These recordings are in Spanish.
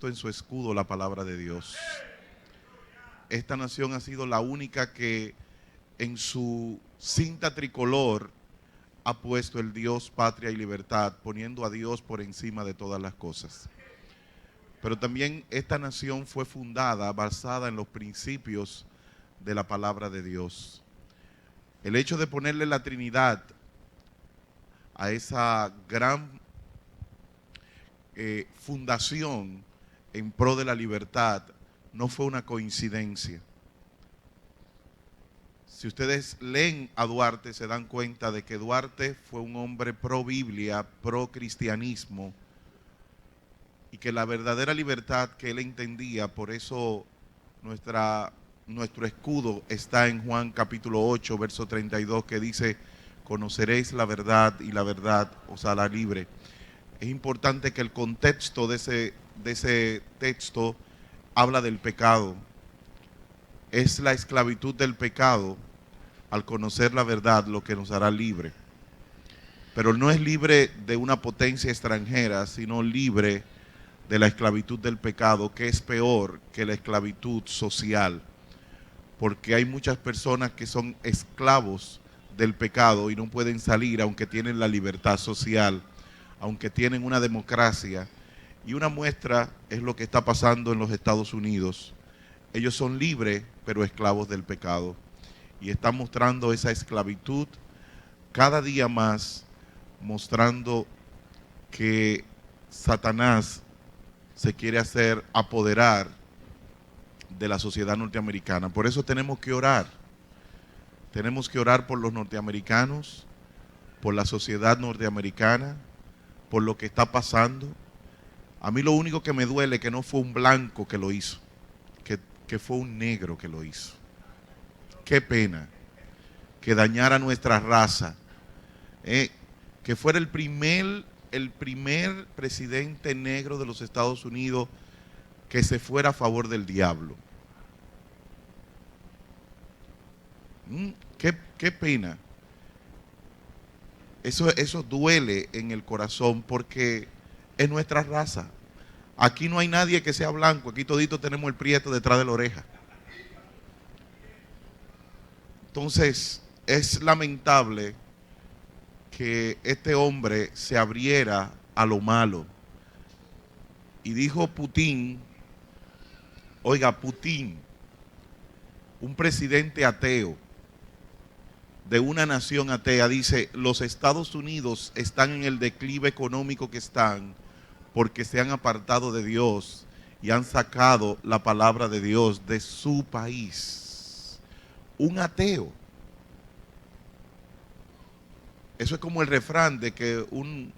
puesto en su escudo la palabra de Dios. Esta nación ha sido la única que en su cinta tricolor ha puesto el Dios, patria y libertad, poniendo a Dios por encima de todas las cosas. Pero también esta nación fue fundada, basada en los principios de la palabra de Dios. El hecho de ponerle la Trinidad a esa gran fundación en pro de la libertad no fue una coincidencia. Si ustedes leen a Duarte, se dan cuenta de que Duarte fue un hombre pro Biblia, pro cristianismo, y que la verdadera libertad que él entendía, por eso nuestro escudo está en Juan capítulo 8, verso 32, que dice: conoceréis la verdad y la verdad os hará libre. Es importante que el contexto de ese texto habla del pecado. Es la esclavitud del pecado, al conocer la verdad, lo que nos hará libre. Pero no es libre de una potencia extranjera, sino libre de la esclavitud del pecado, que es peor que la esclavitud social. Porque hay muchas personas que son esclavos del pecado y no pueden salir, aunque tienen la libertad social, aunque tienen una democracia. Y una muestra es lo que está pasando en los Estados Unidos. Ellos son libres, pero esclavos del pecado. Y están mostrando esa esclavitud cada día más, mostrando que Satanás se quiere hacer apoderar de la sociedad norteamericana. Por eso tenemos que orar. Tenemos que orar por los norteamericanos, por la sociedad norteamericana, por lo que está pasando. A mí lo único que me duele es que no fue un blanco que lo hizo, que fue un negro que lo hizo. Qué pena que dañara nuestra raza, que fuera el primer presidente negro de los Estados Unidos que se fuera a favor del diablo. Qué pena. Eso duele en el corazón porque es nuestra raza. Aquí no hay nadie que sea blanco, aquí todito tenemos el prieto detrás de la oreja. Entonces, es lamentable que este hombre se abriera a lo malo. Y dijo Putin, oiga, Putin, un presidente ateo de una nación atea, dice: los Estados Unidos están en el declive económico que están porque se han apartado de Dios y han sacado la palabra de Dios de su país. Un ateo. Eso es como el refrán de que un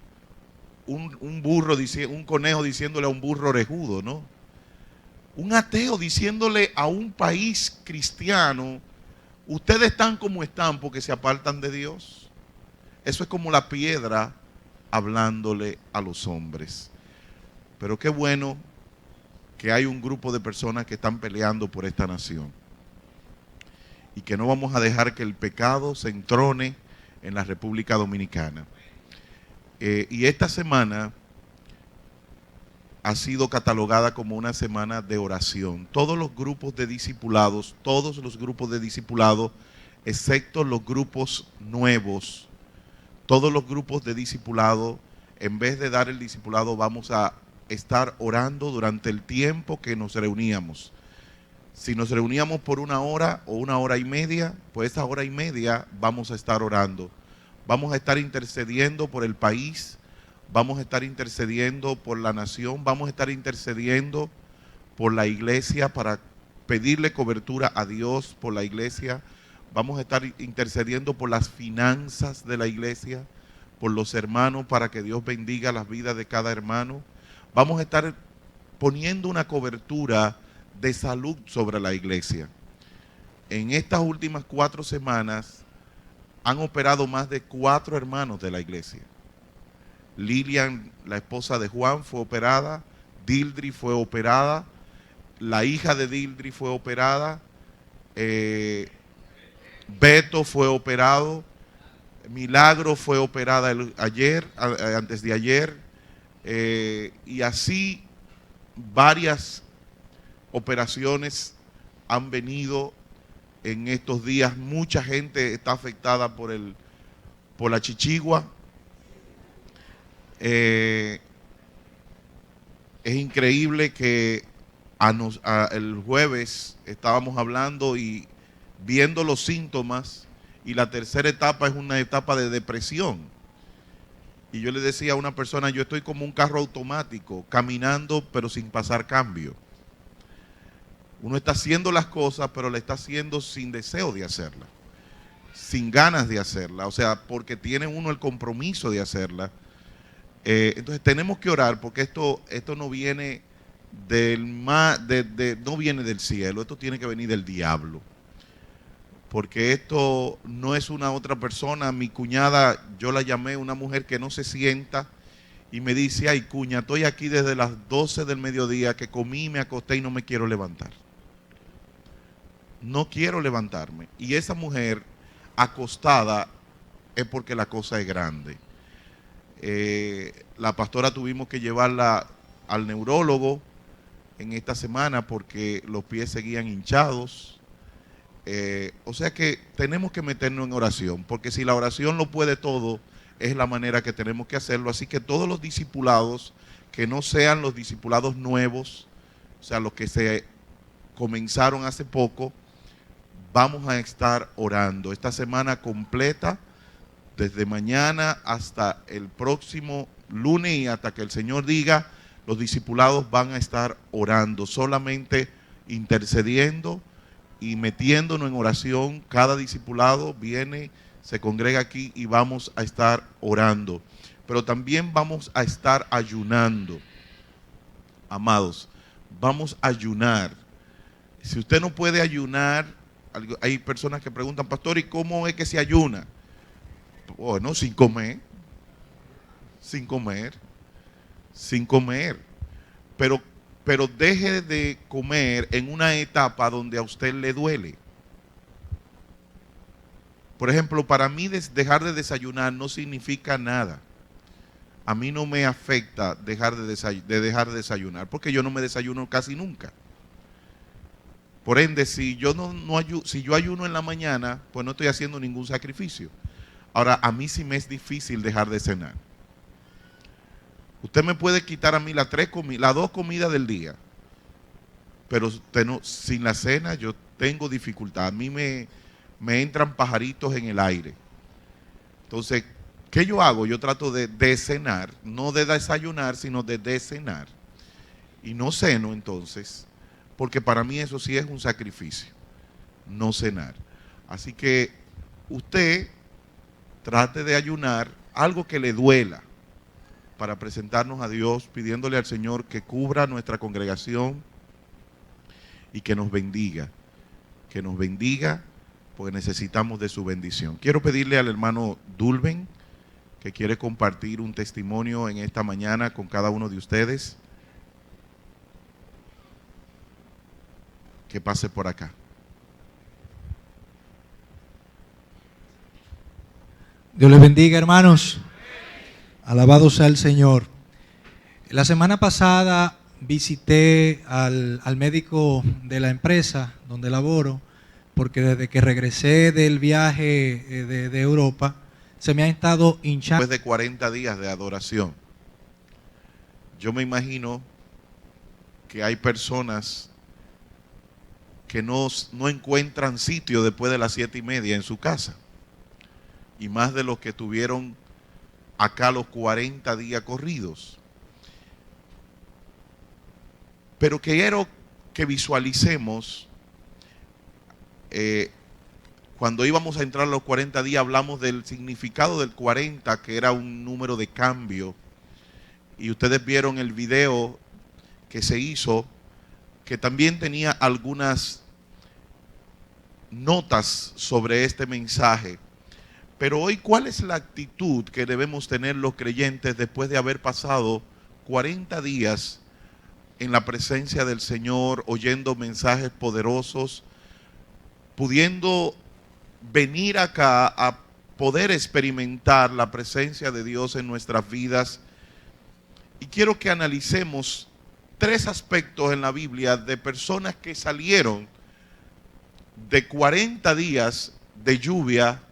conejo diciéndole a un burro orejudo, ¿no? Un ateo diciéndole a un país cristiano: ustedes están como están porque se apartan de Dios. Eso es como la piedra hablándole a los hombres. Pero qué bueno que hay un grupo de personas que están peleando por esta nación. Y que no vamos a dejar que el pecado se entrone en la República Dominicana. Y esta semana ha sido catalogada como una semana de oración. Todos los grupos de discipulados, excepto los grupos nuevos, todos los grupos de discipulado, en vez de dar el discipulado, vamos a estar orando durante el tiempo que nos reuníamos. Si nos reuníamos por 1 hora o 1 hora y media, pues esa hora y media vamos a estar orando. Vamos a estar intercediendo por el país, vamos a estar intercediendo por la nación, vamos a estar intercediendo por la iglesia para pedirle cobertura a Dios por la iglesia. Vamos a estar intercediendo por las finanzas de la iglesia, por los hermanos, para que Dios bendiga las vidas de cada hermano. Vamos a estar poniendo una cobertura de salud sobre la iglesia. En estas últimas 4 semanas han operado más de 4 hermanos de la iglesia. Lilian, la esposa de Juan, fue operada. Dildri fue operada. La hija de Dildri fue operada. Beto fue operado. Milagro fue operada antes de ayer. Y así varias operaciones han venido en estos días. Mucha gente está afectada por la chichigua. Es increíble que el jueves estábamos hablando y viendo los síntomas, y la tercera etapa es una etapa de depresión. Y yo le decía a una persona, yo estoy como un carro automático, caminando pero sin pasar cambio. Uno está haciendo las cosas, pero la está haciendo sin deseo de hacerla, sin ganas de hacerla, o sea, porque tiene uno el compromiso de hacerla. Entonces tenemos que orar, porque esto no viene no viene del cielo, esto tiene que venir del diablo. Porque esto no es una otra persona. Mi cuñada, yo la llamé, una mujer que no se sienta, y me dice, ay cuña, estoy aquí desde las 12 del mediodía, que comí, me acosté y no me quiero levantar. No quiero levantarme. Y esa mujer acostada es porque la cosa es grande. La pastora tuvimos que llevarla al neurólogo en esta semana porque los pies seguían hinchados. O sea que tenemos que meternos en oración, porque si la oración lo puede todo, es la manera que tenemos que hacerlo. Así que todos los discipulados, que no sean los discipulados nuevos, o sea, los que se comenzaron hace poco, vamos a estar orando esta semana completa, desde mañana hasta el próximo lunes, y hasta que el Señor diga, los discipulados van a estar orando, solamente intercediendo y metiéndonos en oración. Cada discipulado viene, se congrega aquí y vamos a estar orando. Pero también vamos a estar ayunando. Amados, vamos a ayunar. Si usted no puede ayunar, hay personas que preguntan, pastor, ¿y cómo es que se ayuna? Bueno, sin comer. Pero deje de comer en una etapa donde a usted le duele. Por ejemplo, para mí dejar de desayunar no significa nada. A mí no me afecta dejar de desayunar, porque yo no me desayuno casi nunca. Por ende, si yo ayuno en la mañana, pues no estoy haciendo ningún sacrificio. Ahora, a mí sí me es difícil dejar de cenar. Usted me puede quitar a mí las 2 comidas del día, pero sin la cena yo tengo dificultad. A mí me entran pajaritos en el aire. Entonces, ¿qué yo hago? Yo trato de cenar, no de desayunar, sino de cenar. Y no ceno entonces, porque para mí eso sí es un sacrificio, no cenar. Así que usted trate de ayunar algo que le duela, para presentarnos a Dios, pidiéndole al Señor que cubra nuestra congregación y que nos bendiga, porque necesitamos de su bendición. Quiero pedirle al hermano Dulben, que quiere compartir un testimonio en esta mañana con cada uno de ustedes, que pase por acá. Dios les bendiga, hermanos. Alabado sea el Señor. La semana pasada visité al médico de la empresa donde laboro, porque desde que regresé del viaje de Europa, se me ha estado hinchando. Después de 40 días de adoración, yo me imagino que hay personas que no encuentran sitio después de las 7:30 en su casa, y más de los que tuvieron acá los 40 días corridos. Pero quiero que visualicemos, cuando íbamos a entrar a los 40 días, hablamos del significado del 40, que era un número de cambio. Y ustedes vieron el video que se hizo, que también tenía algunas notas sobre este mensaje. Pero hoy, ¿cuál es la actitud que debemos tener los creyentes después de haber pasado 40 días en la presencia del Señor, oyendo mensajes poderosos, pudiendo venir acá a poder experimentar la presencia de Dios en nuestras vidas? Y quiero que analicemos tres aspectos en la Biblia de personas que salieron de 40 días de lluvia,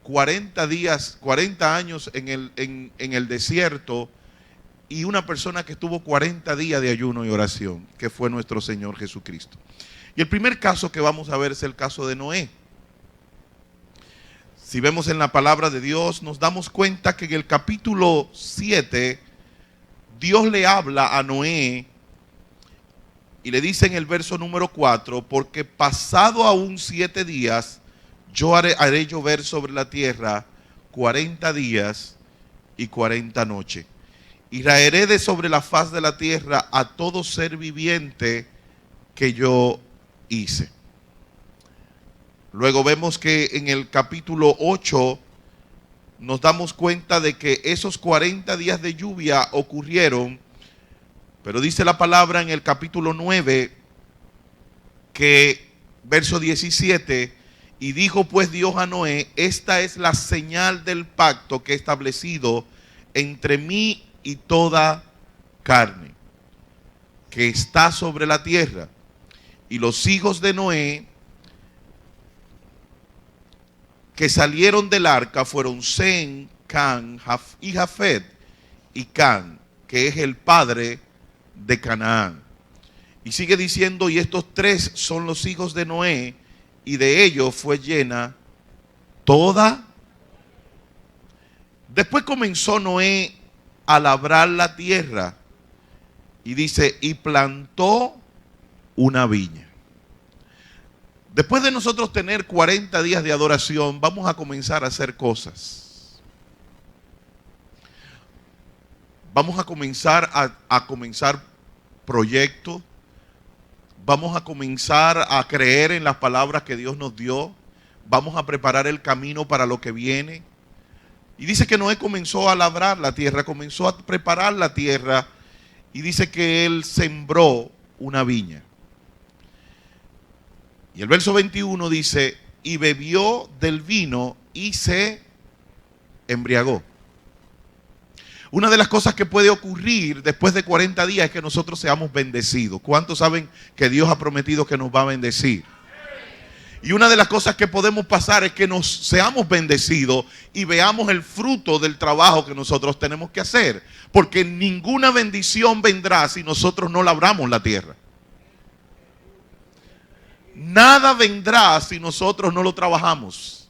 40 días, 40 años en el desierto, y una persona que estuvo 40 días de ayuno y oración, que fue nuestro Señor Jesucristo. Y el primer caso que vamos a ver es el caso de Noé. Si vemos en la palabra de Dios, nos damos cuenta que en el capítulo 7, Dios le habla a Noé y le dice en el verso número 4, porque pasado aún 7 días, yo haré llover sobre la tierra 40 días y 40 noches. Y raeré de sobre la faz de la tierra a todo ser viviente que yo hice. Luego vemos que en el capítulo 8 nos damos cuenta de que esos 40 días de lluvia ocurrieron, pero dice la palabra en el capítulo 9 que, verso 17, y dijo pues Dios a Noé, esta es la señal del pacto que he establecido entre mí y toda carne que está sobre la tierra. Y los hijos de Noé que salieron del arca fueron Sem, Can y Jafet, y Can, que es el padre de Canaán. Y sigue diciendo, y estos tres son los hijos de Noé, y de ellos fue llena toda. Después comenzó Noé a labrar la tierra, y dice, y plantó una viña. Después de nosotros tener 40 días de adoración, vamos a comenzar a hacer cosas. Vamos a comenzar a comenzar proyectos. Vamos a comenzar a creer en las palabras que Dios nos dio. Vamos a preparar el camino para lo que viene. Y dice que Noé comenzó a labrar la tierra, comenzó a preparar la tierra, y dice que él sembró una viña. Y el verso 21 dice, y bebió del vino y se embriagó. Una de las cosas que puede ocurrir después de 40 días es que nosotros seamos bendecidos. ¿Cuántos saben que Dios ha prometido que nos va a bendecir? Y una de las cosas que podemos pasar es que nos seamos bendecidos y veamos el fruto del trabajo que nosotros tenemos que hacer. Porque ninguna bendición vendrá si nosotros no labramos la tierra. Nada vendrá si nosotros no lo trabajamos.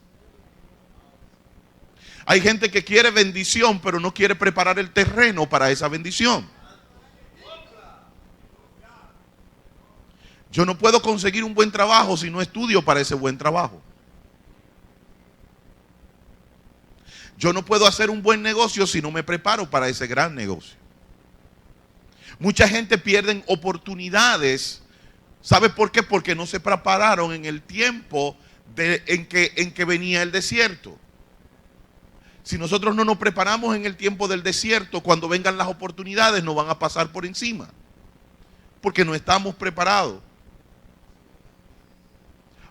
Hay gente que quiere bendición, pero no quiere preparar el terreno para esa bendición. Yo no puedo conseguir un buen trabajo si no estudio para ese buen trabajo. Yo no puedo hacer un buen negocio si no me preparo para ese gran negocio. Mucha gente pierde oportunidades. ¿Sabe por qué? Porque no se prepararon en el tiempo en que venía el desierto. Si nosotros no nos preparamos en el tiempo del desierto, cuando vengan las oportunidades nos van a pasar por encima. Porque no estamos preparados.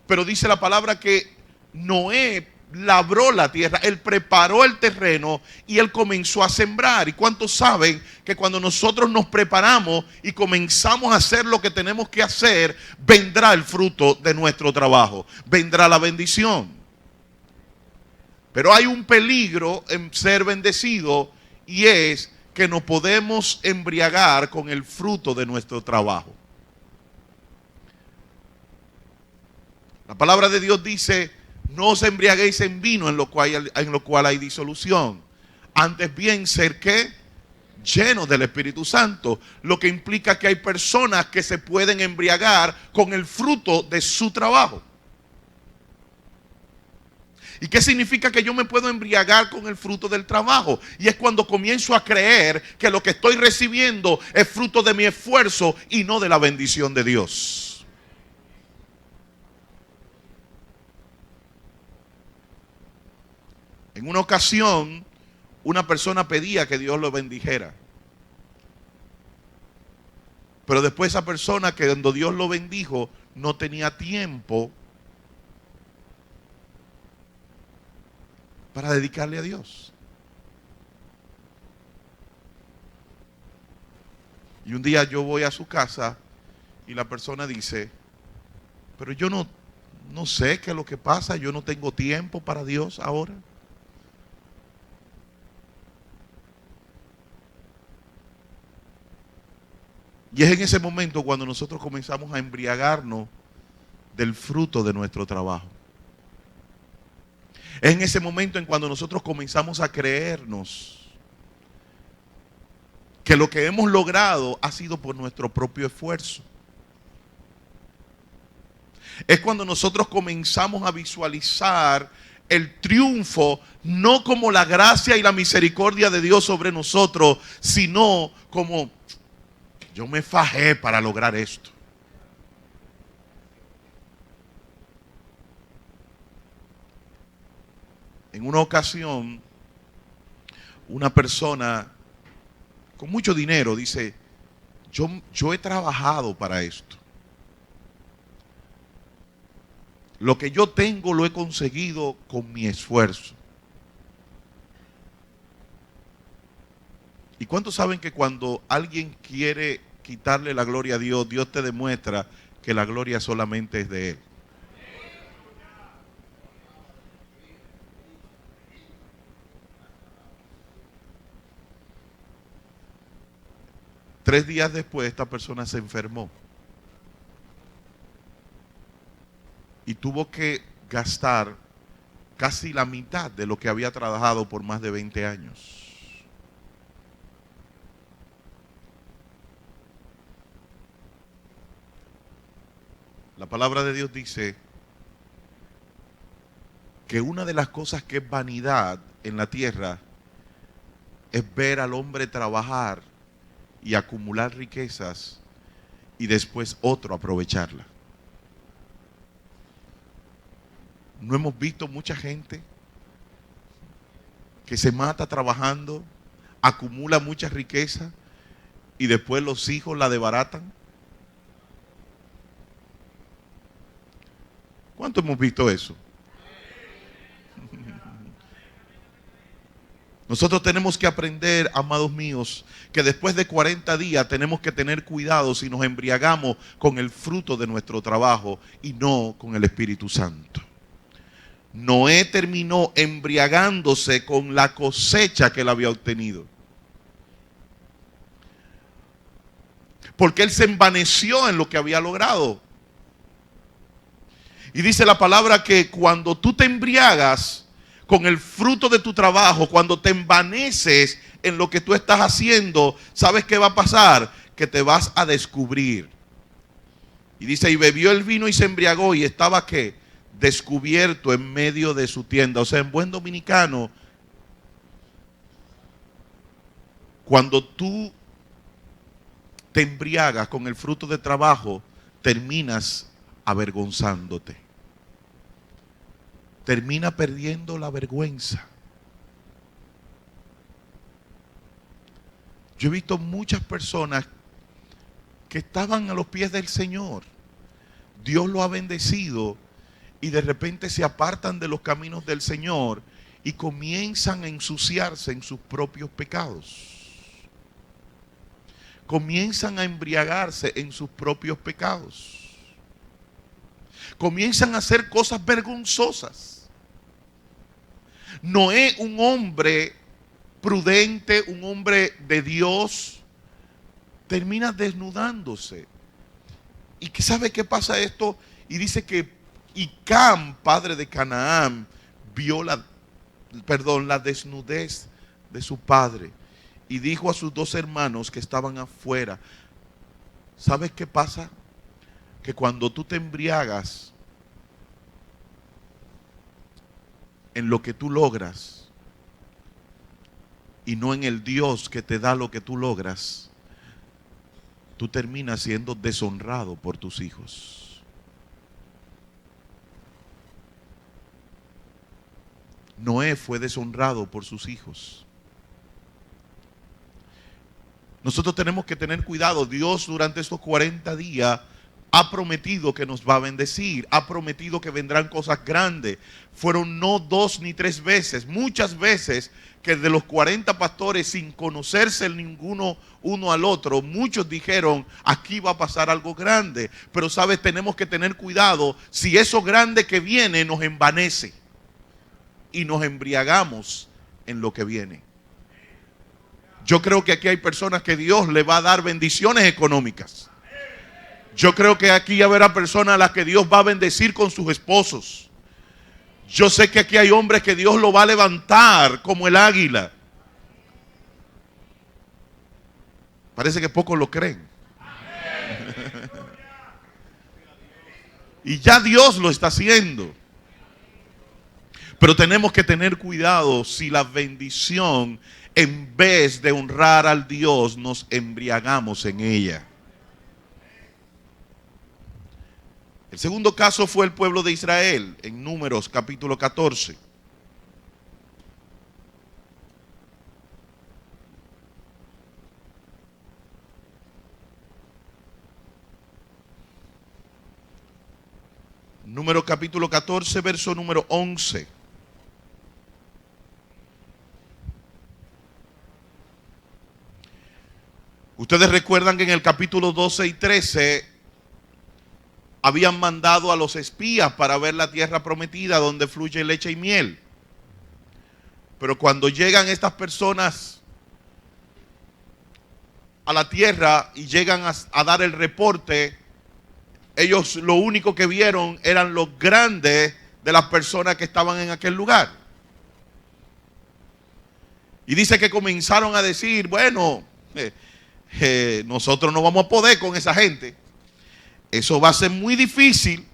Pero dice la palabra que Noé labró la tierra, él preparó el terreno y él comenzó a sembrar. ¿Y cuántos saben que cuando nosotros nos preparamos y comenzamos a hacer lo que tenemos que hacer, vendrá el fruto de nuestro trabajo, vendrá la bendición? Pero hay un peligro en ser bendecido, y es que nos podemos embriagar con el fruto de nuestro trabajo. La palabra de Dios dice, no os embriaguéis en vino en lo cual hay disolución. Antes bien, ser ¿qué? Llenos del Espíritu Santo. Lo que implica que hay personas que se pueden embriagar con el fruto de su trabajo. ¿Y qué significa que yo me puedo embriagar con el fruto del trabajo? Y es cuando comienzo a creer que lo que estoy recibiendo es fruto de mi esfuerzo y no de la bendición de Dios. En una ocasión, una persona pedía que Dios lo bendijera. Pero después esa persona, que cuando Dios lo bendijo, no tenía tiempo para dedicarle a Dios. Y un día yo voy a su casa y la persona dice, pero yo no sé qué es lo que pasa, yo no tengo tiempo para Dios ahora. Y es en ese momento cuando nosotros comenzamos a embriagarnos del fruto de nuestro trabajo. Es en ese momento en cuando nosotros comenzamos a creernos que lo que hemos logrado ha sido por nuestro propio esfuerzo. Es cuando nosotros comenzamos a visualizar el triunfo, no como la gracia y la misericordia de Dios sobre nosotros, sino como yo me fajé para lograr esto. En una ocasión, una persona con mucho dinero dice, yo he trabajado para esto. Lo que yo tengo lo he conseguido con mi esfuerzo. ¿Y cuántos saben que cuando alguien quiere quitarle la gloria a Dios, Dios te demuestra que la gloria solamente es de Él? Tres días después esta persona se enfermó y tuvo que gastar casi la mitad de lo que había trabajado por más de 20 años. La palabra de Dios dice que una de las cosas que es vanidad en la tierra es ver al hombre trabajar y acumular riquezas y después otro aprovecharla. ¿No hemos visto mucha gente que se mata trabajando, acumula mucha riqueza y después los hijos la desbaratan? ¿Cuánto hemos visto eso? Nosotros tenemos que aprender, amados míos, que después de 40 días tenemos que tener cuidado si nos embriagamos con el fruto de nuestro trabajo y no con el Espíritu Santo. Noé terminó embriagándose con la cosecha que él había obtenido. Porque él se envaneció en lo que había logrado. Y dice la palabra que cuando tú te embriagas con el fruto de tu trabajo, cuando te envaneces en lo que tú estás haciendo, ¿sabes qué va a pasar? Que te vas a descubrir. Y dice, y bebió el vino y se embriagó y estaba ¿qué? Descubierto en medio de su tienda. O sea, en buen dominicano, cuando tú te embriagas con el fruto de trabajo, terminas avergonzándote. Termina perdiendo la vergüenza. Yo he visto muchas personas que estaban a los pies del Señor. Dios lo ha bendecido y de repente se apartan de los caminos del Señor y comienzan a ensuciarse en sus propios pecados. Comienzan a embriagarse en sus propios pecados. Comienzan a hacer cosas vergonzosas. Noé, un hombre prudente, un hombre de Dios, termina desnudándose. ¿Y qué sabe qué pasa esto? Y dice que Cam, padre de Canaán, vio la desnudez de su padre y dijo a sus dos hermanos que estaban afuera, ¿sabes qué pasa? Que cuando tú te embriagas en lo que tú logras y no en el Dios que te da lo que tú logras, tú terminas siendo deshonrado por tus hijos. Noé fue deshonrado por sus hijos. Nosotros tenemos que tener cuidado. Dios durante estos 40 días ha prometido que nos va a bendecir, ha prometido que vendrán cosas grandes. Fueron no 2 ni 3 veces, muchas veces que de los 40 pastores, sin conocerse ninguno uno al otro, muchos dijeron, aquí va a pasar algo grande. Pero sabes, tenemos que tener cuidado si eso grande que viene nos envanece y nos embriagamos en lo que viene. Yo creo que aquí hay personas que Dios le va a dar bendiciones económicas. Yo creo que aquí habrá personas a las que Dios va a bendecir con sus esposos. Yo sé que aquí hay hombres que Dios lo va a levantar como el águila. Parece que pocos lo creen. Y ya Dios lo está haciendo. Pero tenemos que tener cuidado si la bendición, en vez de honrar al Dios, nos embriagamos en ella. El segundo caso fue el pueblo de Israel, en Números capítulo 14. Números capítulo 14, verso número 11. Ustedes recuerdan que en el capítulo 12 y 13 habían mandado a los espías para ver la tierra prometida donde fluye leche y miel. Pero cuando llegan estas personas a la tierra y llegan a dar el reporte, ellos lo único que vieron eran los grandes de las personas que estaban en aquel lugar. Y dice que comenzaron a decir, bueno, nosotros no vamos a poder con esa gente. Eso va a ser muy difícil.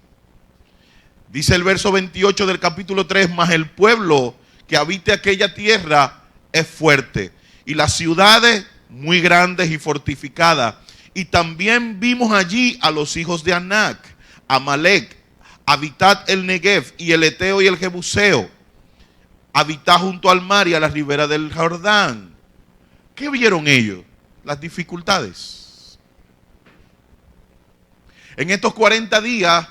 Dice el verso 28 del capítulo 3, mas el pueblo que habite aquella tierra es fuerte, y las ciudades muy grandes y fortificadas. Y también vimos allí a los hijos de Anac, Amalek, habitad el Negev, y el Eteo y el Jebuseo, habitad junto al mar y a la ribera del Jordán. ¿Qué vieron ellos? Las dificultades. En estos 40 días,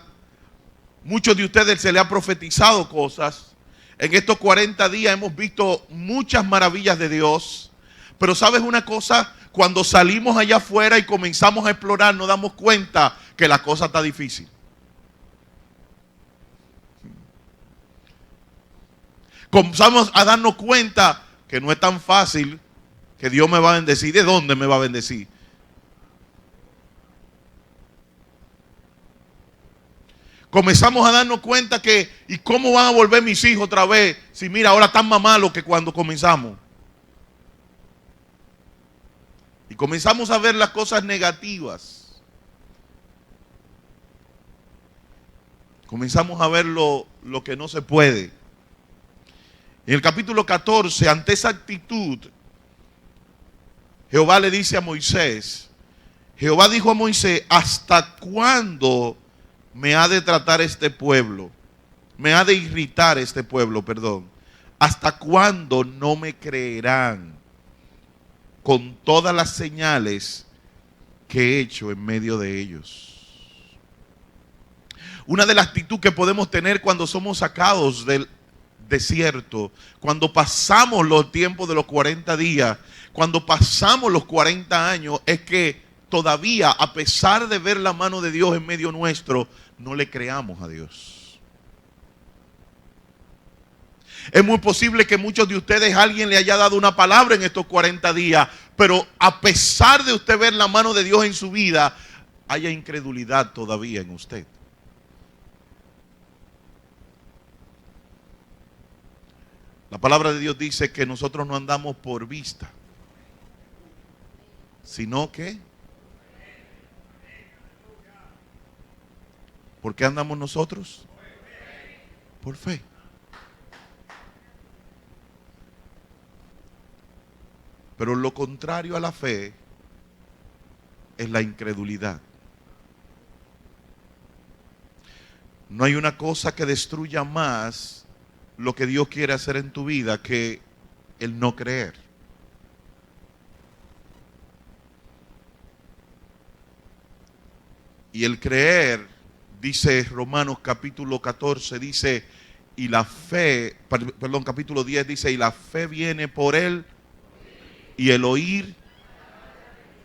muchos de ustedes se les ha profetizado cosas. En estos 40 días hemos visto muchas maravillas de Dios. Pero ¿sabes una cosa? Cuando salimos allá afuera y comenzamos a explorar, nos damos cuenta que la cosa está difícil. Comenzamos a darnos cuenta que no es tan fácil, que Dios me va a bendecir. ¿De dónde me va a bendecir? Comenzamos a darnos cuenta que, ¿y cómo van a volver mis hijos otra vez? Si mira, ahora están más malos que cuando comenzamos. Y comenzamos a ver las cosas negativas. Comenzamos a ver lo que no se puede. En el capítulo 14, ante esa actitud, Jehová le dice a Moisés, Jehová dijo a Moisés, ¿hasta cuándo me ha de tratar este pueblo? Me ha de irritar este pueblo, perdón. ¿Hasta cuándo no me creerán con todas las señales que he hecho en medio de ellos? Una de las actitudes que podemos tener cuando somos sacados del desierto, cuando pasamos los tiempos de los 40 días, cuando pasamos los 40 años, es que todavía, a pesar de ver la mano de Dios en medio nuestro, no le creamos a Dios. Es muy posible que muchos de ustedes, alguien le haya dado una palabra en estos 40 días, pero a pesar de usted ver la mano de Dios en su vida, haya incredulidad todavía en usted. La palabra de Dios dice que nosotros no andamos por vista, sino que ¿por qué andamos nosotros? Por fe. Pero lo contrario a la fe es la incredulidad. No hay una cosa que destruya más lo que Dios quiere hacer en tu vida que el no creer. Y el creer, dice Romanos capítulo 14, dice, y la fe, perdón, capítulo 10 dice, y la fe viene por él y el oír.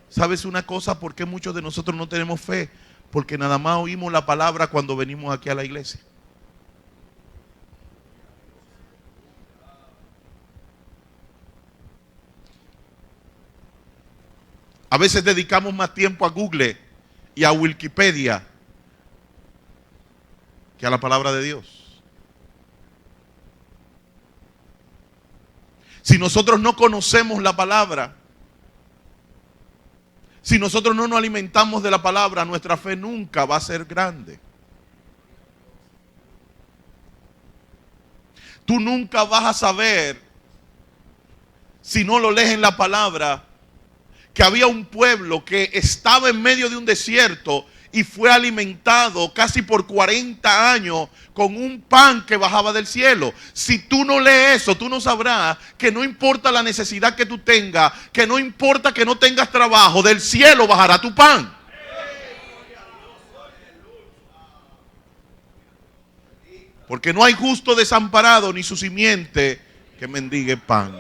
¿Sabes una cosa? ¿Por qué muchos de nosotros no tenemos fe? Porque nada más oímos la palabra cuando venimos aquí a la iglesia. A veces dedicamos más tiempo a Google y a Wikipedia que a la palabra de Dios. Si nosotros no conocemos la palabra, si nosotros no nos alimentamos de la palabra, nuestra fe nunca va a ser grande. Tú nunca vas a saber, si no lo lees en la palabra, que había un pueblo que estaba en medio de un desierto y fue alimentado casi por 40 años con un pan que bajaba del cielo. Si tú no lees eso, tú no sabrás que no importa la necesidad que tú tengas, que no importa que no tengas trabajo, del cielo bajará tu pan. Porque no hay justo desamparado ni su simiente que mendigue pan.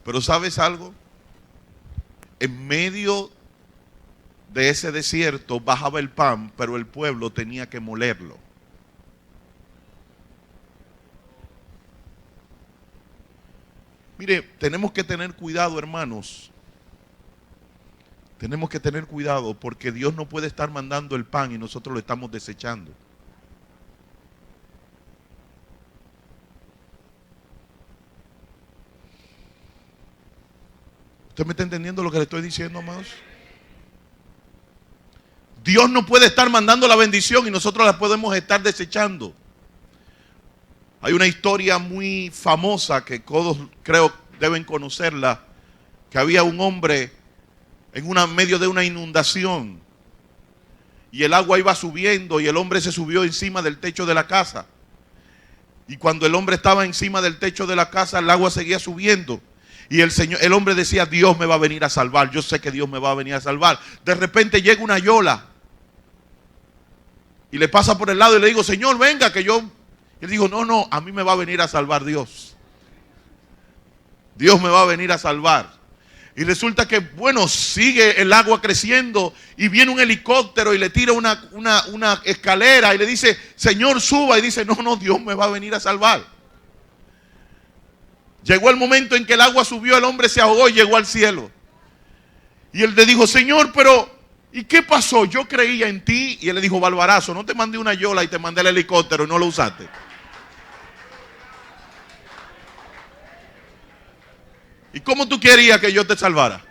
Pero ¿sabes algo? En medio de ese desierto bajaba el pan, pero el pueblo tenía que molerlo. Mire, tenemos que tener cuidado, hermanos. Tenemos que tener cuidado porque Dios no puede estar mandando el pan y nosotros lo estamos desechando. ¿Usted me está entendiendo lo que le estoy diciendo, amados? Dios no puede estar mandando la bendición y nosotros la podemos estar desechando. Hay una historia muy famosa que todos creo deben conocerla, que había un hombre en medio de una inundación y el agua iba subiendo y el hombre se subió encima del techo de la casa. Y cuando el hombre estaba encima del techo de la casa, el agua seguía subiendo. Y el hombre decía, Dios me va a venir a salvar. Yo sé que Dios me va a venir a salvar. De repente llega una yola y le pasa por el lado y le digo, Señor, venga, que yo... Y él dijo, no, a mí me va a venir a salvar Dios. Dios me va a venir a salvar. Y resulta que, bueno, sigue el agua creciendo y viene un helicóptero y le tira una escalera y le dice, Señor, suba. Y dice, no, Dios me va a venir a salvar. Llegó el momento en que el agua subió, el hombre se ahogó y llegó al cielo. Y él le dijo, Señor, pero ¿y qué pasó? Yo creía en ti. Y él le dijo, Balbarazo, no te mandé una yola y te mandé el helicóptero y no lo usaste. ¿Y cómo tú querías que yo te salvara?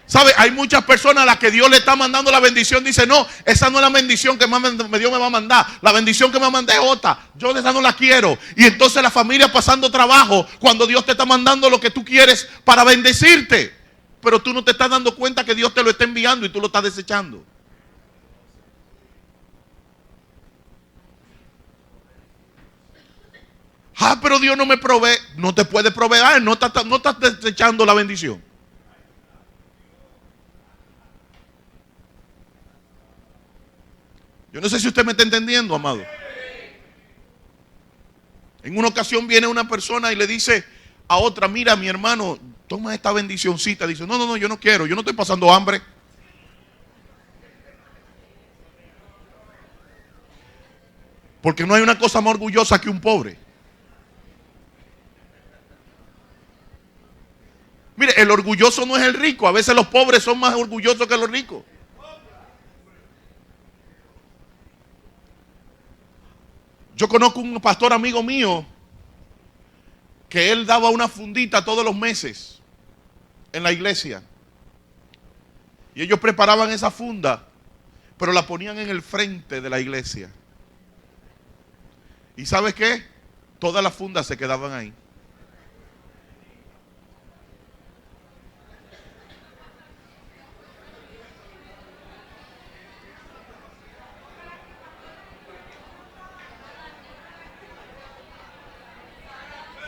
¿Sabe? Hay muchas personas a las que Dios le está mandando la bendición. Dice, no, esa no es la bendición que Dios me va a mandar. La bendición que me mandé es otra. Yo esa no la quiero. Y entonces la familia pasando trabajo cuando Dios te está mandando lo que tú quieres para bendecirte. Pero tú no te estás dando cuenta que Dios te lo está enviando y tú lo estás desechando. Pero Dios no me provee. No te puede proveer. No estás desechando la bendición. Yo no sé si usted me está entendiendo, amado. En una ocasión viene una persona y le dice a otra, mira, mi hermano, toma esta bendicioncita. Dice, no, yo no quiero, yo no estoy pasando hambre. Porque no hay una cosa más orgullosa que un pobre. Mire, el orgulloso no es el rico. A veces los pobres son más orgullosos que los ricos. Yo conozco un pastor amigo mío que él daba una fundita todos los meses en la iglesia. Y ellos preparaban esa funda, pero la ponían en el frente de la iglesia. ¿Y sabes qué? Todas las fundas se quedaban ahí.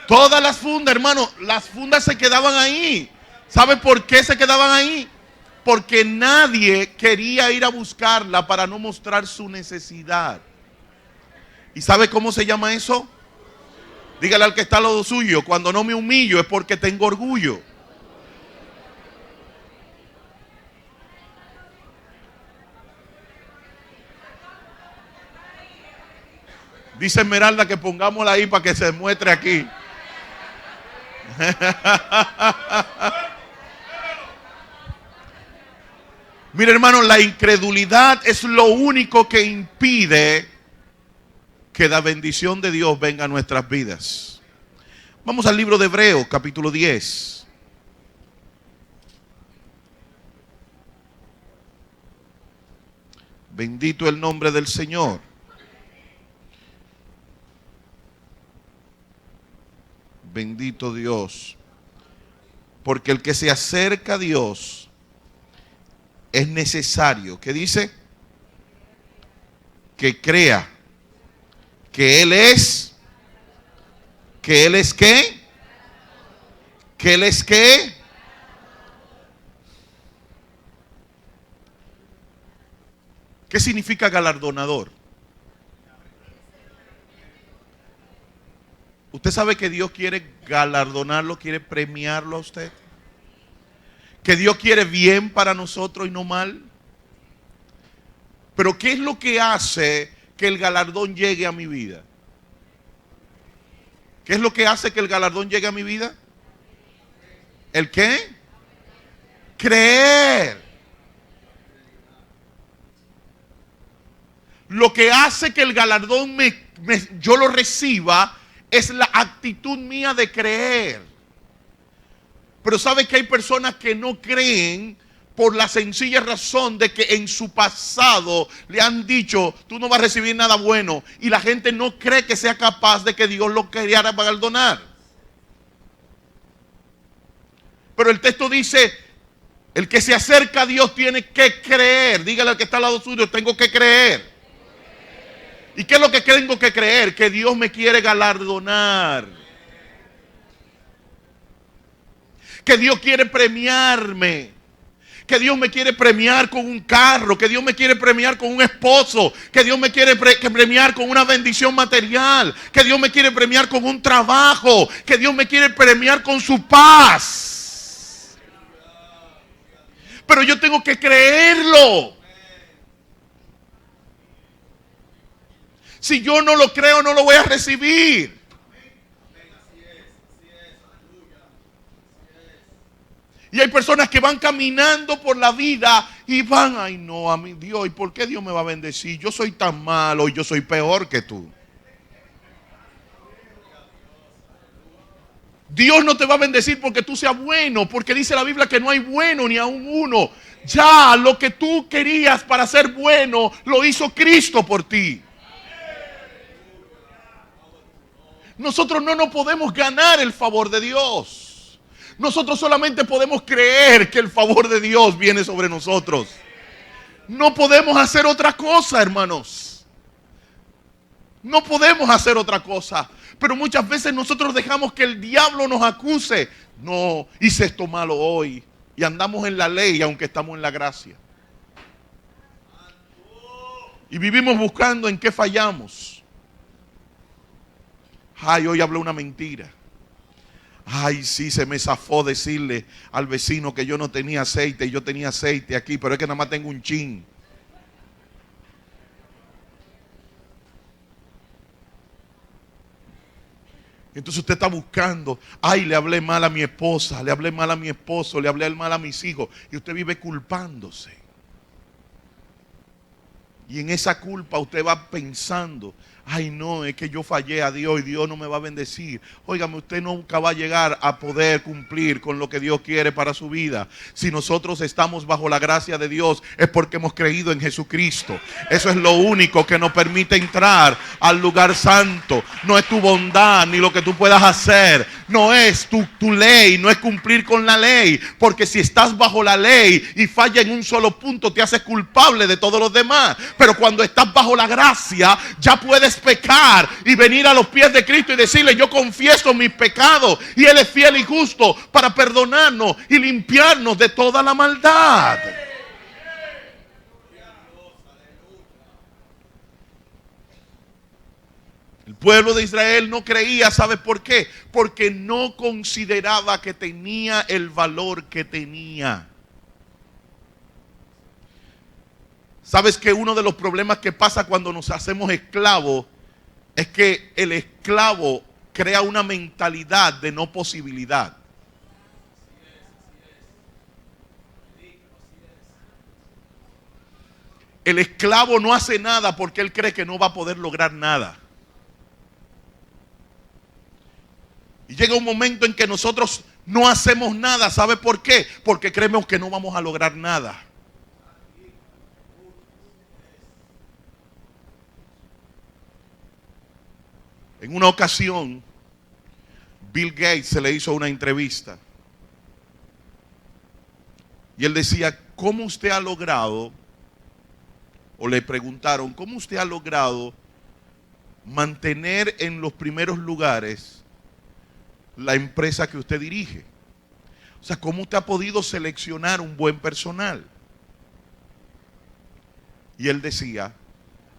Todas las fundas, hermano, las fundas se quedaban ahí. ¿Sabe por qué se quedaban ahí? Porque nadie quería ir a buscarla para no mostrar su necesidad. ¿Y sabe cómo se llama eso? Dígale al que está al lado suyo: cuando no me humillo es porque tengo orgullo. Dice Esmeralda que pongámosla ahí para que se muestre aquí. Mire, hermano, la incredulidad es lo único que impide que la bendición de Dios venga a nuestras vidas. Vamos al libro de Hebreos, capítulo 10. Bendito el nombre del Señor. Bendito Dios. Porque el que se acerca a Dios es necesario, ¿qué dice? Que crea que Él es, ¿qué? Que Él es ¿qué? ¿Qué significa galardonador? ¿Usted sabe que Dios quiere galardonarlo, quiere premiarlo a usted? Que Dios quiere bien para nosotros y no mal. Pero ¿qué es lo que hace que el galardón llegue a mi vida? ¿Qué es lo que hace que el galardón llegue a mi vida? ¿El qué? Creer. Lo que hace que el galardón yo lo reciba es la actitud mía de creer. Pero ¿sabe que hay personas que no creen por la sencilla razón de que en su pasado le han dicho: tú no vas a recibir nada bueno? Y la gente no cree que sea capaz de que Dios lo quería galardonar. Pero el texto dice: el que se acerca a Dios tiene que creer. Dígale al que está al lado suyo: tengo que creer. ¿Y qué es lo que tengo que creer? Que Dios me quiere galardonar. Que Dios quiere premiarme. Que Dios me quiere premiar con un carro. Que Dios me quiere premiar con un esposo. Que Dios me quiere premiar con una bendición material. Que Dios me quiere premiar con un trabajo. Que Dios me quiere premiar con su paz. Pero yo tengo que creerlo. Si yo no lo creo, no lo voy a recibir. Y hay personas que van caminando por la vida y van: ay no, a mi Dios, ¿y por qué Dios me va a bendecir? Yo soy tan malo y yo soy peor que tú. Dios no te va a bendecir porque tú seas bueno, porque dice la Biblia que no hay bueno ni aun uno. Ya lo que tú querías para ser bueno, lo hizo Cristo por ti. Nosotros no nos podemos ganar el favor de Dios. Nosotros solamente podemos creer que el favor de Dios viene sobre nosotros. No podemos hacer otra cosa, hermanos. No podemos hacer otra cosa. Pero muchas veces nosotros dejamos que el diablo nos acuse. No, hice esto malo hoy. Y andamos en la ley aunque estamos en la gracia. Y vivimos buscando en qué fallamos. Ay, hoy hablé una mentira. Ay, sí, se me zafó decirle al vecino que yo no tenía aceite y yo tenía aceite aquí, pero es que nada más tengo un chin. Entonces usted está buscando: ay, le hablé mal a mi esposa, le hablé mal a mi esposo, le hablé mal a mis hijos. Y usted vive culpándose. Y en esa culpa usted va pensando: ay no, es que yo fallé a Dios y Dios no me va a bendecir. Óigame, usted nunca va a llegar a poder cumplir con lo que Dios quiere para su vida. Si nosotros estamos bajo la gracia de Dios, es porque hemos creído en Jesucristo. Eso es lo único que nos permite entrar al lugar santo. No es tu bondad ni lo que tú puedas hacer. No es tu ley, no es cumplir con la ley. Porque si estás bajo la ley y falla en un solo punto, te haces culpable de todos los demás. Pero cuando estás bajo la gracia, ya puedes pecar y venir a los pies de Cristo y decirle: yo confieso mis pecados, y Él es fiel y justo para perdonarnos y limpiarnos de toda la maldad. El pueblo de Israel no creía, ¿sabes por qué? Porque no consideraba que tenía el valor que tenía. ¿Sabes que uno de los problemas que pasa cuando nos hacemos esclavos es que el esclavo crea una mentalidad de no posibilidad? El esclavo no hace nada porque él cree que no va a poder lograr nada. Y llega un momento en que nosotros no hacemos nada. ¿Sabe por qué? Porque creemos que no vamos a lograr nada. En una ocasión, Bill Gates se le hizo una entrevista. Y él decía: ¿cómo usted ha logrado? O le preguntaron: ¿cómo usted ha logrado mantener en los primeros lugares la empresa que usted dirige? O sea, ¿cómo usted ha podido seleccionar un buen personal? Y él decía: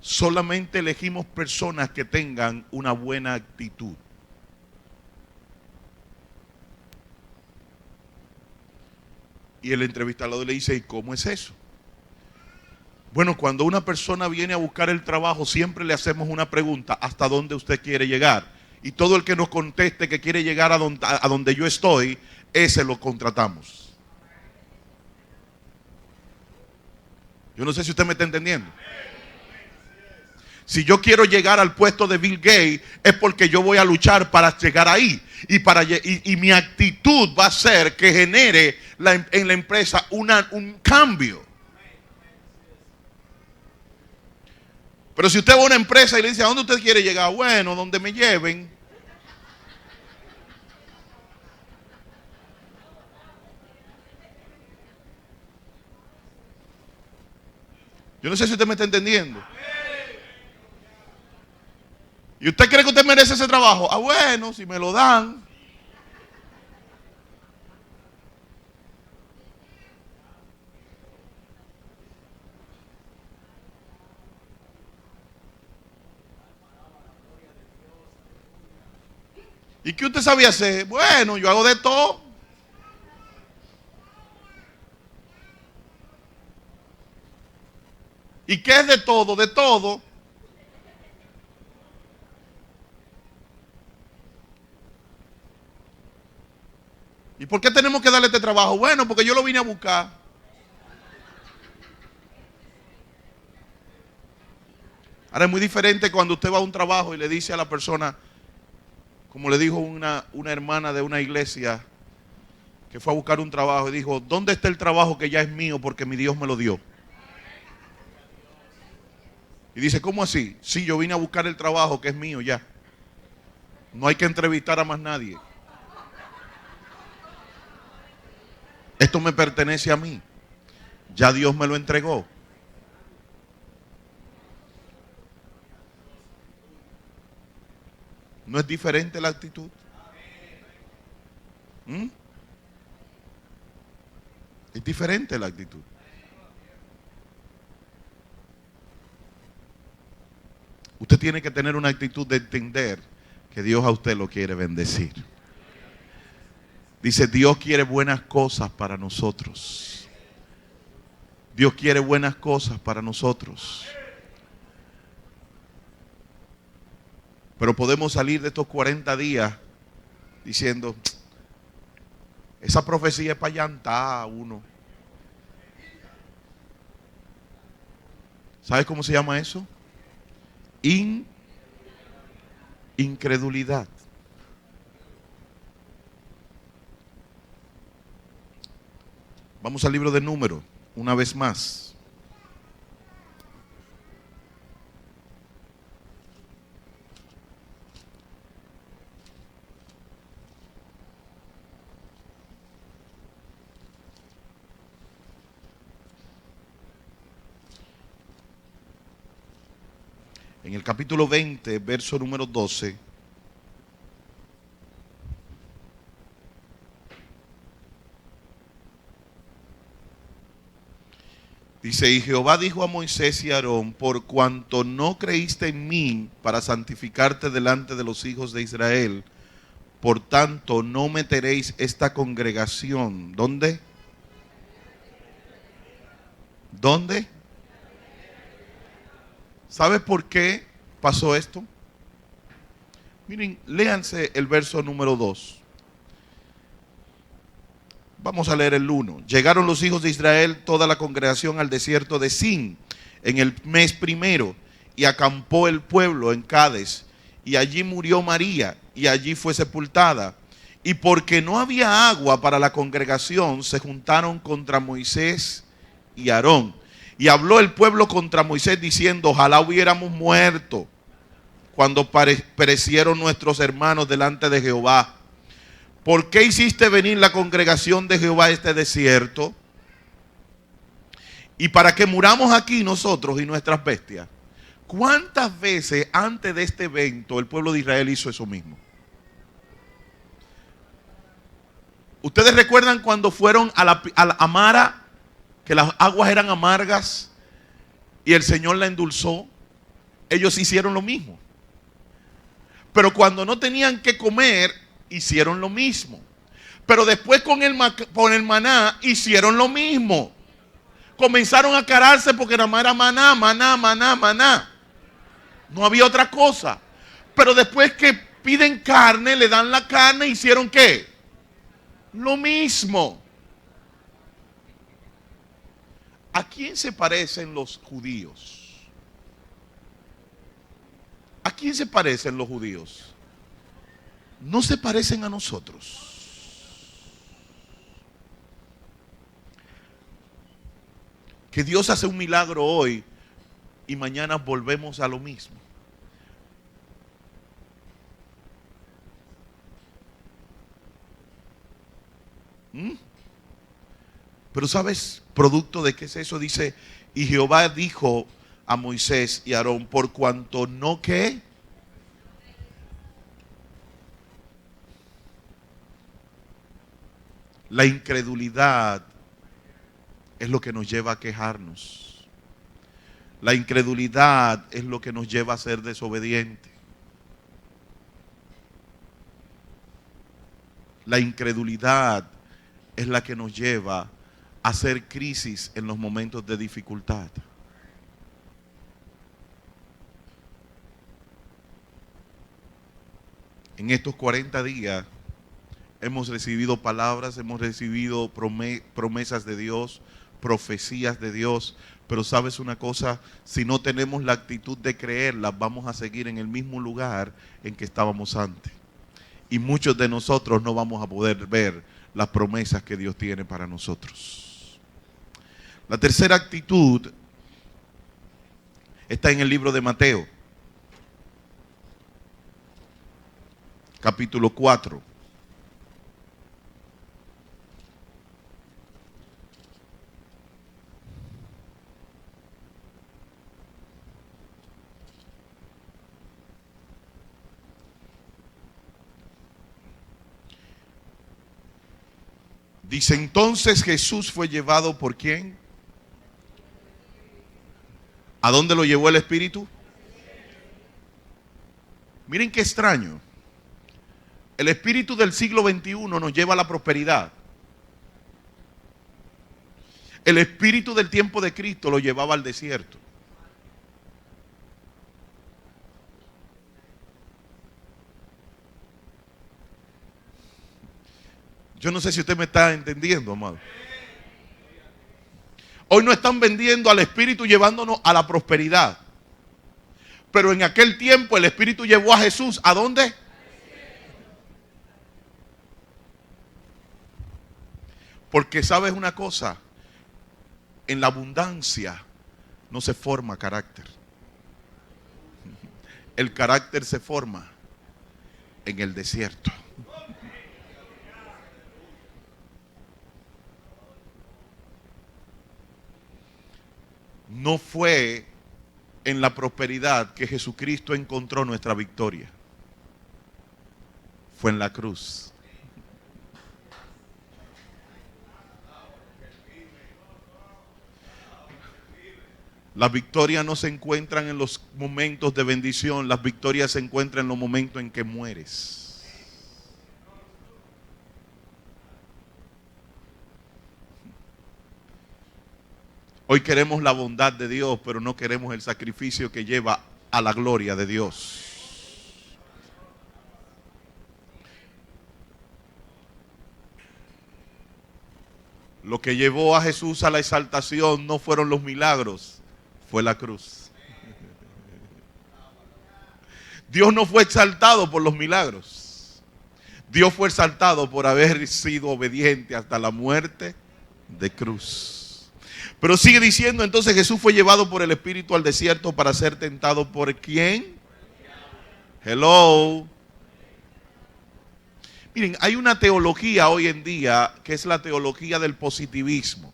solamente elegimos personas que tengan una buena actitud. Y el entrevistador le dice: ¿y cómo es eso? Bueno, cuando una persona viene a buscar el trabajo, siempre le hacemos una pregunta: ¿hasta dónde usted quiere llegar? Y todo el que nos conteste que quiere llegar a donde yo estoy, ese lo contratamos. Yo no sé si usted me está entendiendo. Si yo quiero llegar al puesto de Bill Gates, es porque yo voy a luchar para llegar ahí. Y mi actitud va a ser que genere en la empresa un cambio. Pero si usted va a una empresa y le dice: ¿a dónde usted quiere llegar? Bueno, donde me lleven. Yo no sé si usted me está entendiendo. ¿Y usted cree que usted merece ese trabajo? Ah, bueno, si me lo dan. ¿Y qué usted sabía hacer? Bueno, yo hago de todo. ¿Y qué es de todo? De todo. ¿Y por qué tenemos que darle este trabajo? Bueno, porque yo lo vine a buscar. Ahora es muy diferente cuando usted va a un trabajo y le dice a la persona, como le dijo una hermana de una iglesia que fue a buscar un trabajo y dijo: ¿dónde está el trabajo que ya es mío porque mi Dios me lo dio? Y dice: ¿cómo así? Sí, yo vine a buscar el trabajo que es mío ya. No hay que entrevistar a más nadie. Esto me pertenece a mí. Ya Dios me lo entregó. ¿No es diferente la actitud? Es diferente la actitud. Usted tiene que tener una actitud de entender que Dios a usted lo quiere bendecir. Dice: Dios quiere buenas cosas para nosotros. Dios quiere buenas cosas para nosotros. Pero podemos salir de estos 40 días diciendo: esa profecía es para llantar a uno. ¿Sabes cómo se llama eso? Incredulidad. Vamos al libro de Números, una vez más. En el capítulo 20, verso número 12. Dice, y Jehová dijo a Moisés y a Aarón, por cuanto no creíste en mí para santificarte delante de los hijos de Israel, por tanto no meteréis esta congregación. ¿Dónde? ¿Dónde? ¿Sabes por qué pasó esto? Miren, léanse el verso número 2. Vamos a leer el 1. Llegaron los hijos de Israel, toda la congregación, al desierto de Sin, en el mes primero, y acampó el pueblo en Cades, y allí murió María, y allí fue sepultada. Y porque no había agua para la congregación, se juntaron contra Moisés y Aarón. Y habló el pueblo contra Moisés diciendo, ojalá hubiéramos muerto cuando perecieron nuestros hermanos delante de Jehová. ¿Por qué hiciste venir la congregación de Jehová a este desierto? Y para que muramos aquí nosotros y nuestras bestias. ¿Cuántas veces antes de este evento el pueblo de Israel hizo eso mismo? ¿Ustedes recuerdan cuando fueron a la Mara, que las aguas eran amargas y el Señor la endulzó? Ellos hicieron lo mismo. Pero cuando no tenían que comer, hicieron lo mismo. Pero después con el maná hicieron lo mismo. Comenzaron a cararse porque nada más era maná, maná, maná, maná. No había otra cosa. Pero después que piden carne, le dan la carne, ¿hicieron qué? Lo mismo. ¿A quién se parecen los judíos? ¿A quién se parecen los judíos? No se parecen a nosotros. Que Dios hace un milagro hoy y mañana volvemos a lo mismo. Pero ¿sabes producto de qué es eso? Dice, y Jehová dijo a Moisés y a Aarón, por cuanto no que la incredulidad es lo que nos lleva a quejarnos. La incredulidad es lo que nos lleva a ser desobedientes. La incredulidad es la que nos lleva a hacer crisis en los momentos de dificultad. En estos 40 días hemos recibido palabras, hemos recibido promesas de Dios, profecías de Dios, pero sabes una cosa, si no tenemos la actitud de creerlas, vamos a seguir en el mismo lugar en que estábamos antes. Y muchos de nosotros no vamos a poder ver las promesas que Dios tiene para nosotros. La tercera actitud está en el libro de Mateo, capítulo 4. Dice, entonces Jesús fue llevado ¿por quién? ¿A dónde lo llevó el Espíritu? Miren qué extraño. El Espíritu del siglo XXI nos lleva a la prosperidad. El Espíritu del tiempo de Cristo lo llevaba al desierto. Yo no sé si usted me está entendiendo, amado. Hoy no están vendiendo al Espíritu llevándonos a la prosperidad. Pero en aquel tiempo el Espíritu llevó a Jesús, ¿a dónde? Porque sabes una cosa, en la abundancia no se forma carácter. El carácter se forma en el desierto. No fue en la prosperidad que Jesucristo encontró nuestra victoria. Fue en la cruz. Las victorias no se encuentran en los momentos de bendición, las victorias se encuentran en los momentos en que mueres. Hoy queremos la bondad de Dios, pero no queremos el sacrificio que lleva a la gloria de Dios. Lo que llevó a Jesús a la exaltación no fueron los milagros, fue la cruz. Dios no fue exaltado por los milagros. Dios fue exaltado por haber sido obediente hasta la muerte de cruz. Pero sigue diciendo, entonces Jesús fue llevado por el Espíritu al desierto para ser tentado por ¿quién? Hello. Miren, hay una teología hoy en día que es la teología del positivismo.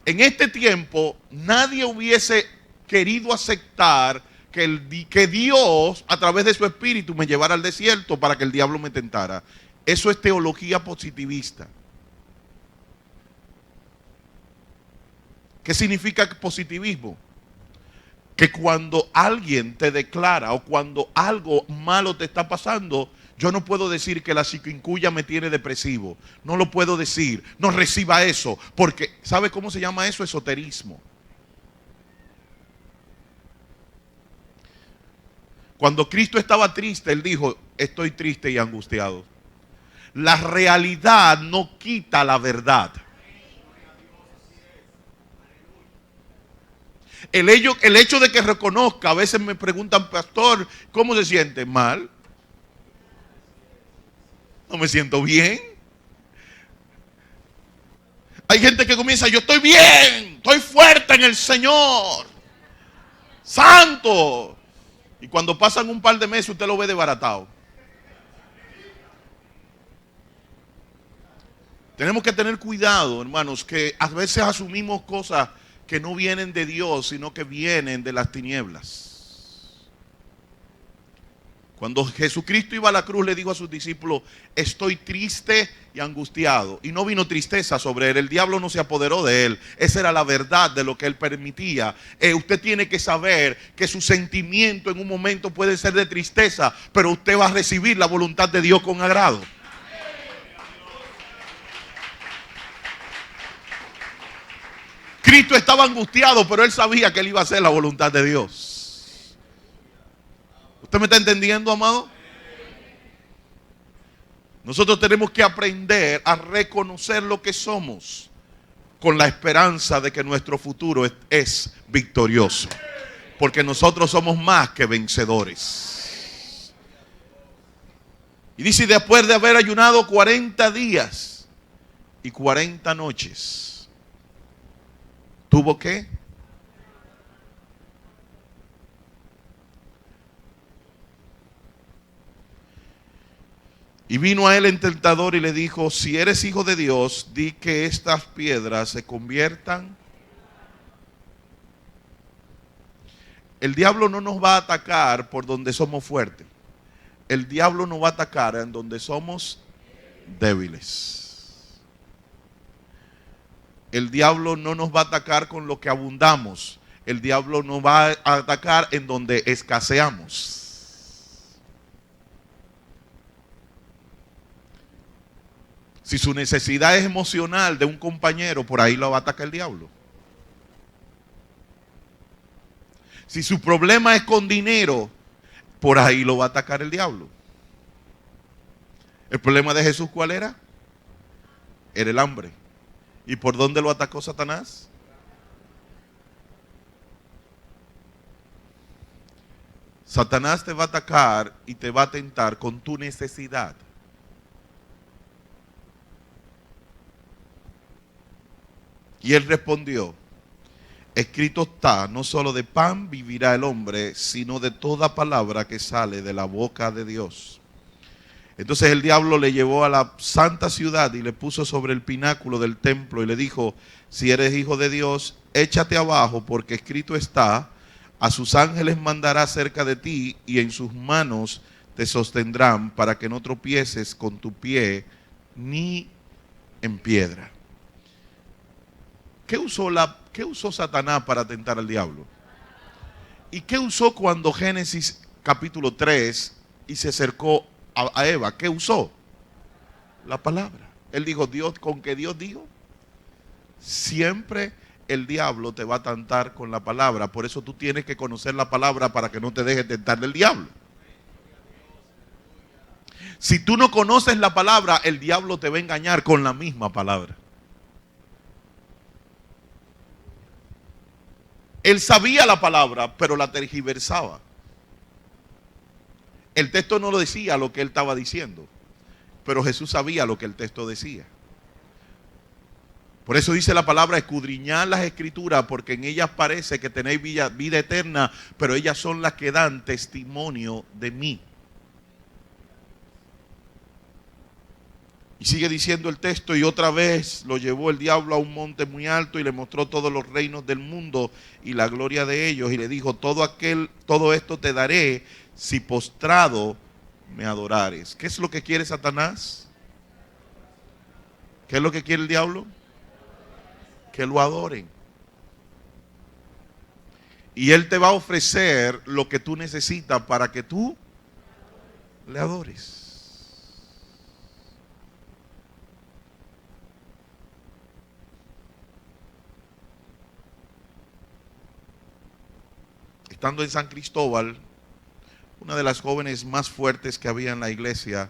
En este tiempo nadie hubiese querido aceptar que Dios a través de su Espíritu me llevara al desierto para que el diablo me tentara. Eso es teología positivista. ¿Qué significa positivismo? Que cuando alguien te declara o cuando algo malo te está pasando, yo no puedo decir que la chikungunya me tiene depresivo. No lo puedo decir. No reciba eso. Porque, ¿sabe cómo se llama eso? Esoterismo. Cuando Cristo estaba triste, Él dijo, estoy triste y angustiado. La realidad no quita la verdad. El hecho de que reconozca, a veces me preguntan, pastor, ¿cómo se siente? Mal. No me siento bien. Hay gente que comienza, yo estoy bien, estoy fuerte en el Señor, santo. Y cuando pasan un par de meses usted lo ve desbaratado. Tenemos que tener cuidado, hermanos, que a veces asumimos cosas que no vienen de Dios, sino que vienen de las tinieblas. Cuando Jesucristo iba a la cruz, le dijo a sus discípulos, estoy triste y angustiado. Y no vino tristeza sobre él, el diablo no se apoderó de él. Esa era la verdad de lo que él permitía. Usted tiene que saber que su sentimiento en un momento puede ser de tristeza, pero usted va a recibir la voluntad de Dios con agrado. Cristo estaba angustiado, pero él sabía que él iba a hacer la voluntad de Dios. ¿Usted me está entendiendo, amado? Nosotros tenemos que aprender a reconocer lo que somos con la esperanza de que nuestro futuro es victorioso. Porque nosotros somos más que vencedores. Y dice, después de haber ayunado 40 días y 40 noches, ¿tuvo qué? Y vino a él el tentador y le dijo, si eres hijo de Dios, di que estas piedras se conviertan. El diablo no nos va a atacar por donde somos fuertes. El diablo nos va a atacar en donde somos débiles. El diablo no nos va a atacar con lo que abundamos. El diablo nos va a atacar en donde escaseamos. Si su necesidad es emocional de un compañero, por ahí lo va a atacar el diablo. Si su problema es con dinero, por ahí lo va a atacar el diablo. ¿El problema de Jesús cuál era? Era el hambre. ¿Y por dónde lo atacó Satanás? Satanás te va a atacar y te va a tentar con tu necesidad. Y él respondió, escrito está, no solo de pan vivirá el hombre, sino de toda palabra que sale de la boca de Dios. Entonces el diablo le llevó a la santa ciudad y le puso sobre el pináculo del templo y le dijo: si eres hijo de Dios, échate abajo, porque escrito está: a sus ángeles mandará cerca de ti y en sus manos te sostendrán para que no tropieces con tu pie ni en piedra. ¿Qué usó Satanás para tentar al diablo? ¿Y qué usó cuando Génesis capítulo 3 y se acercó a Eva? ¿Qué usó? La palabra. Él dijo: Dios, con que Dios dijo. Siempre el diablo te va a tentar con la palabra. Por eso tú tienes que conocer la palabra para que no te dejes tentar del diablo. Si tú no conoces la palabra, el diablo te va a engañar con la misma palabra. Él sabía la palabra, pero la tergiversaba. El texto no lo decía lo que él estaba diciendo, pero Jesús sabía lo que el texto decía. Por eso dice la palabra: escudriñad las escrituras, porque en ellas parece que tenéis vida eterna, pero ellas son las que dan testimonio de mí. Y sigue diciendo el texto: y otra vez lo llevó el diablo a un monte muy alto y le mostró todos los reinos del mundo y la gloria de ellos, y le dijo: todo esto te daré si postrado me adorares. ¿Qué es lo que quiere Satanás? ¿Qué es lo que quiere el diablo? Que lo adoren. Y él te va a ofrecer lo que tú necesitas para que tú le adores. Estando en San Cristóbal, una de las jóvenes más fuertes que había en la iglesia,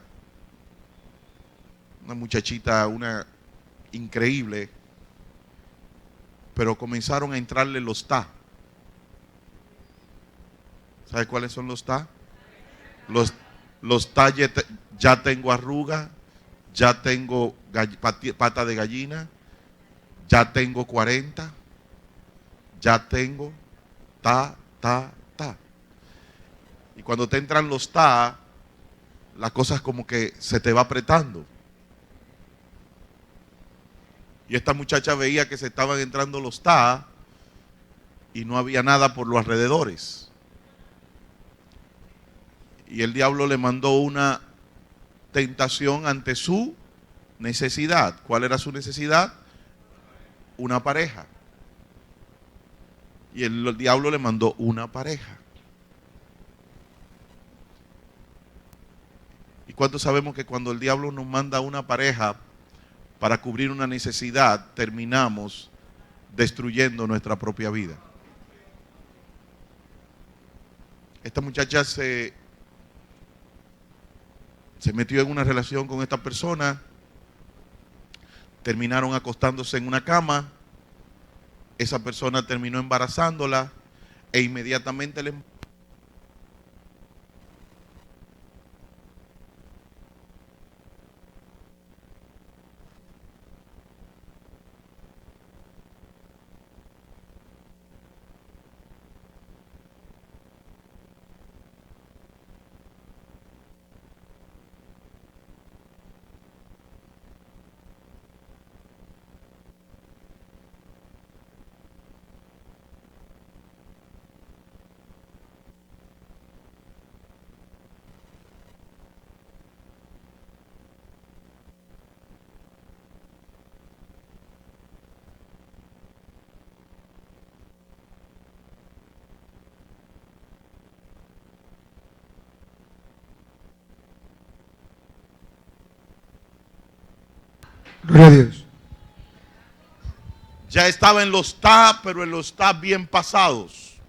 una muchachita, una increíble, pero comenzaron a entrarle los TA. ¿Sabe cuáles son los TA? Los TA: ya tengo arruga, ya tengo pata de gallina, ya tengo 40, ya tengo TA. Y cuando te entran los TA, las cosas como que se te va apretando. Y esta muchacha veía que se estaban entrando los TA y no había nada por los alrededores. Y el diablo le mandó una tentación ante su necesidad. ¿Cuál era su necesidad? Una pareja. Y el diablo le mandó una pareja. ¿Y cuántos sabemos que cuando el diablo nos manda una pareja para cubrir una necesidad, terminamos destruyendo nuestra propia vida? Esta muchacha se metió en una relación con esta persona, terminaron acostándose en una cama, esa persona terminó embarazándola e inmediatamente le... Gloria a Dios. Ya estaba en los TA, pero en los TA bien pasados.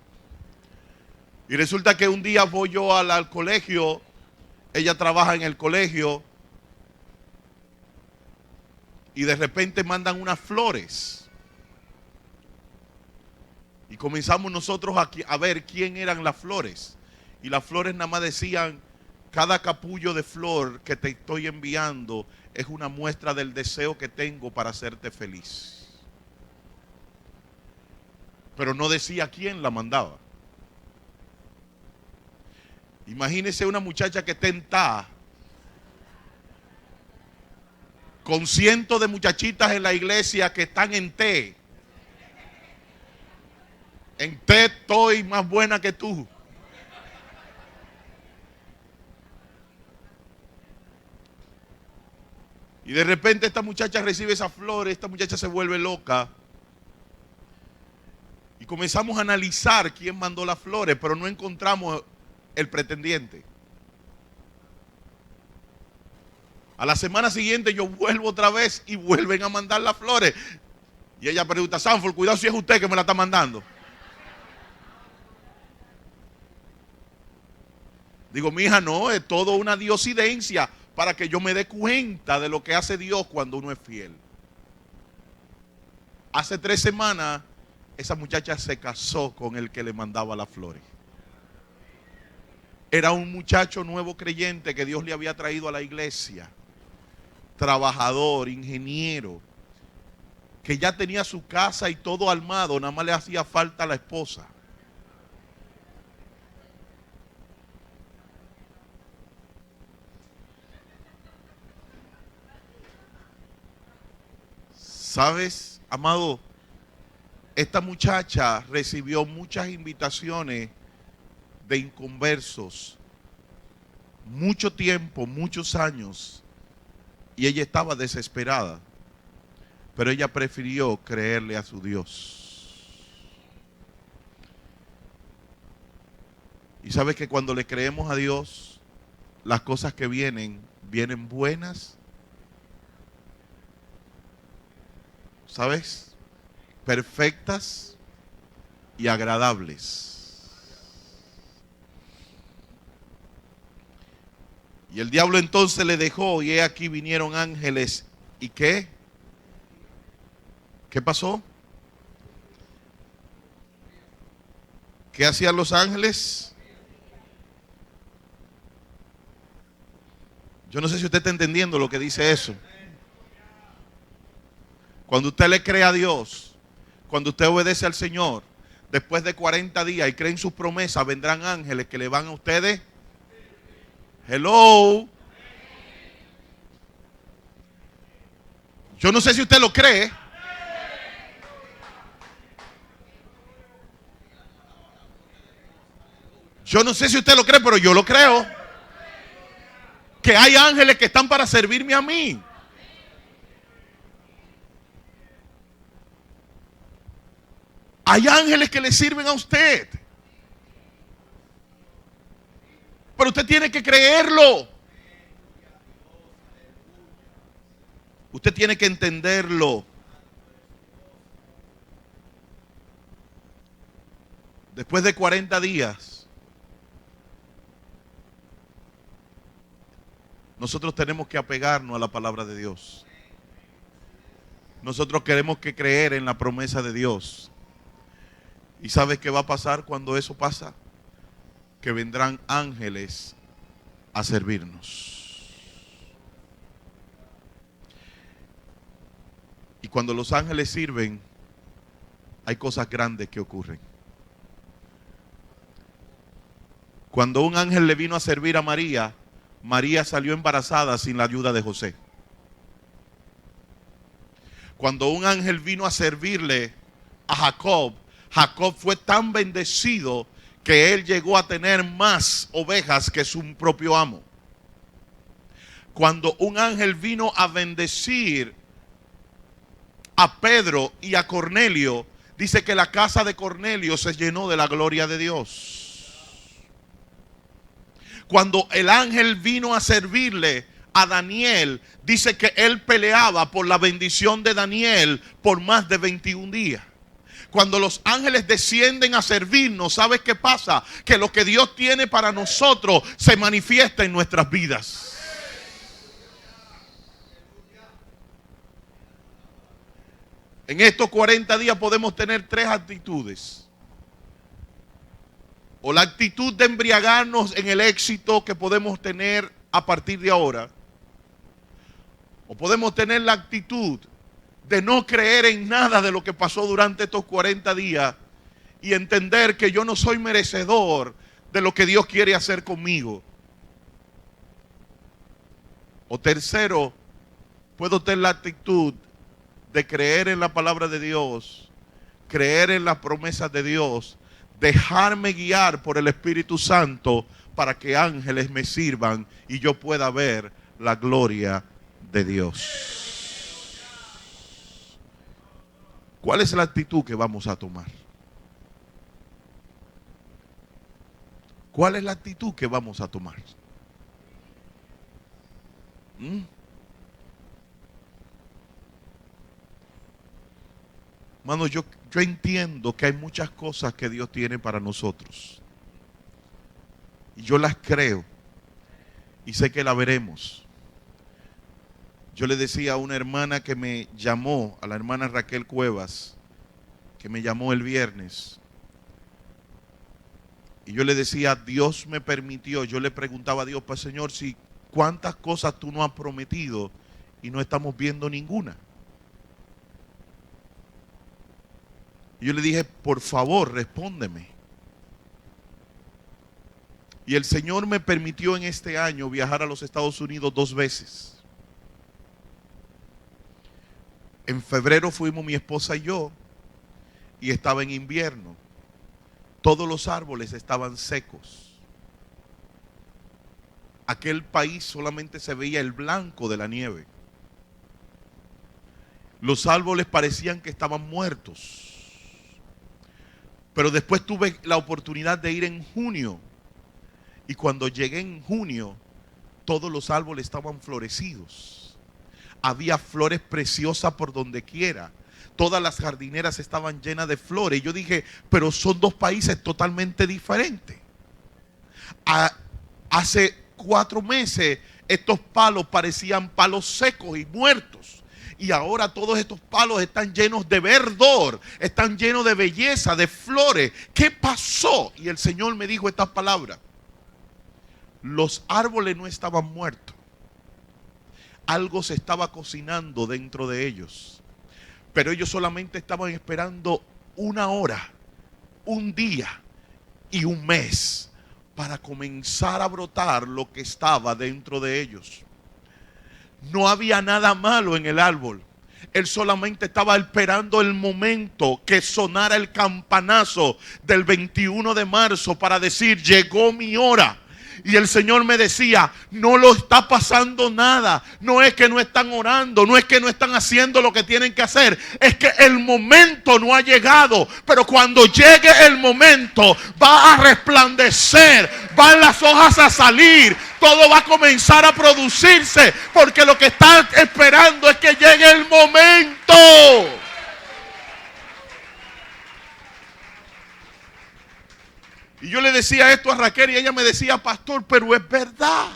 Y resulta que un día voy yo al colegio, ella trabaja en el colegio, y de repente mandan unas flores. Y comenzamos nosotros a ver quién eran las flores. Y las flores nada más decían: cada capullo de flor que te estoy enviando es una muestra del deseo que tengo para hacerte feliz. Pero no decía quién la mandaba. Imagínese una muchacha que está en TA con cientos de muchachitas en la iglesia que están en té. En té estoy más buena que tú. Y de repente esta muchacha recibe esas flores, esta muchacha se vuelve loca. Y comenzamos a analizar quién mandó las flores, pero no encontramos el pretendiente. A la semana siguiente yo vuelvo otra vez y vuelven a mandar las flores. Y ella pregunta, Sanford, cuidado si es usted que me la está mandando. Digo, mi hija, no, es todo una diosidencia para que yo me dé cuenta de lo que hace Dios cuando uno es fiel. Hace 3 semanas, esa muchacha se casó con el que le mandaba las flores. Era un muchacho nuevo creyente que Dios le había traído a la iglesia. Trabajador, ingeniero, que ya tenía su casa y todo armado, nada más le hacía falta a la esposa. ¿Sabes, amado? Esta muchacha recibió muchas invitaciones de inconversos, mucho tiempo, muchos años, y ella estaba desesperada, pero ella prefirió creerle a su Dios. Y sabes que cuando le creemos a Dios, las cosas que vienen, vienen buenas, ¿sabes? Perfectas y agradables. Y el diablo entonces le dejó y he aquí vinieron ángeles. ¿Y qué? ¿Qué pasó? ¿Qué hacían los ángeles? Yo no sé si usted está entendiendo lo que dice eso. Cuando usted le cree a Dios, cuando usted obedece al Señor, después de 40 días y cree en sus promesas, vendrán ángeles que le van a ustedes. Hello. Yo no sé si usted lo cree. Yo no sé si usted lo cree, pero yo lo creo. Que hay ángeles que están para servirme a mí. Hay ángeles que le sirven a usted. Pero usted tiene que creerlo. Usted tiene que entenderlo. Después de 40 días, nosotros tenemos que apegarnos a la palabra de Dios. Nosotros queremos que creer en la promesa de Dios. ¿Y sabes qué va a pasar cuando eso pasa? Que vendrán ángeles a servirnos. Y cuando los ángeles sirven, hay cosas grandes que ocurren. Cuando un ángel le vino a servir a María, María salió embarazada sin la ayuda de José. Cuando un ángel vino a servirle a Jacob, Jacob fue tan bendecido que él llegó a tener más ovejas que su propio amo. Cuando un ángel vino a bendecir a Pedro y a Cornelio, dice que la casa de Cornelio se llenó de la gloria de Dios. Cuando el ángel vino a servirle a Daniel, dice que él peleaba por la bendición de Daniel por más de 21 días. Cuando los ángeles descienden a servirnos, ¿sabes qué pasa? Que lo que Dios tiene para nosotros se manifiesta en nuestras vidas. En estos 40 días podemos tener 3 actitudes. O la actitud de embriagarnos en el éxito que podemos tener a partir de ahora. O podemos tener la actitud de no creer en nada de lo que pasó durante estos 40 días y entender que yo no soy merecedor de lo que Dios quiere hacer conmigo. O tercero, puedo tener la actitud de creer en la palabra de Dios, creer en las promesas de Dios, dejarme guiar por el Espíritu Santo para que ángeles me sirvan y yo pueda ver la gloria de Dios. ¿Cuál es la actitud que vamos a tomar? ¿Cuál es la actitud que vamos a tomar? Hermano, yo entiendo que hay muchas cosas que Dios tiene para nosotros. Y yo las creo. Y sé que las veremos. Yo le decía a una hermana que me llamó, a la hermana Raquel Cuevas, que me llamó el viernes. Y yo le decía, Dios me permitió, yo le preguntaba a Dios, pues Señor, si cuántas cosas tú nos has prometido y no estamos viendo ninguna. Y yo le dije, por favor, respóndeme. Y el Señor me permitió en este año viajar a los Estados Unidos 2 veces. En febrero fuimos mi esposa y yo, y estaba en invierno. Todos los árboles estaban secos. Aquel país solamente se veía el blanco de la nieve. Los árboles parecían que estaban muertos. Pero después tuve la oportunidad de ir en junio. Y cuando llegué en junio, todos los árboles estaban florecidos. Había flores preciosas por donde quiera. Todas las jardineras estaban llenas de flores. Y yo dije, pero son 2 países totalmente diferentes. Hace 4 meses estos palos parecían palos secos y muertos. Y ahora todos estos palos están llenos de verdor, están llenos de belleza, de flores. ¿Qué pasó? Y el Señor me dijo estas palabras. Los árboles no estaban muertos. Algo se estaba cocinando dentro de ellos. Pero ellos solamente estaban esperando 1 hora, 1 día y 1 mes para comenzar a brotar lo que estaba dentro de ellos. No había nada malo en el árbol. Él solamente estaba esperando el momento que sonara el campanazo del 21 de marzo para decir, llegó mi hora. Y el Señor me decía, no lo está pasando nada. No es que no están orando, no es que no están haciendo lo que tienen que hacer. Es que el momento no ha llegado. Pero cuando llegue el momento, va a resplandecer, van las hojas a salir, todo va a comenzar a producirse. Porque lo que están esperando es que llegue el momento. Y yo le decía esto a Raquel y ella me decía, pastor, pero es verdad.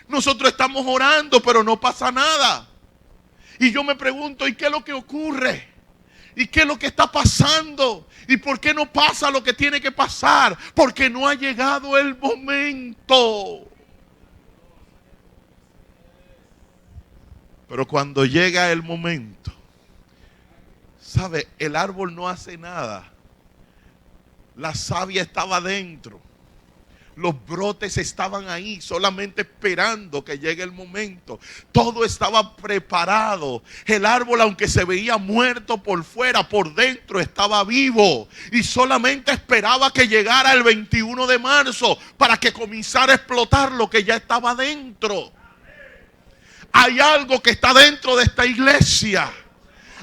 Nosotros estamos orando, pero no pasa nada. Y yo me pregunto, ¿y qué es lo que ocurre? ¿Y qué es lo que está pasando? ¿Y por qué no pasa lo que tiene que pasar? Porque no ha llegado el momento. Pero cuando llega el momento, ¿sabe? El árbol no hace nada. La savia estaba dentro. Los brotes estaban ahí, solamente esperando que llegue el momento. Todo estaba preparado. El árbol, aunque se veía muerto por fuera, por dentro estaba vivo. Y solamente esperaba que llegara el 21 de marzo para que comenzara a explotar lo que ya estaba dentro. Hay algo que está dentro de esta iglesia.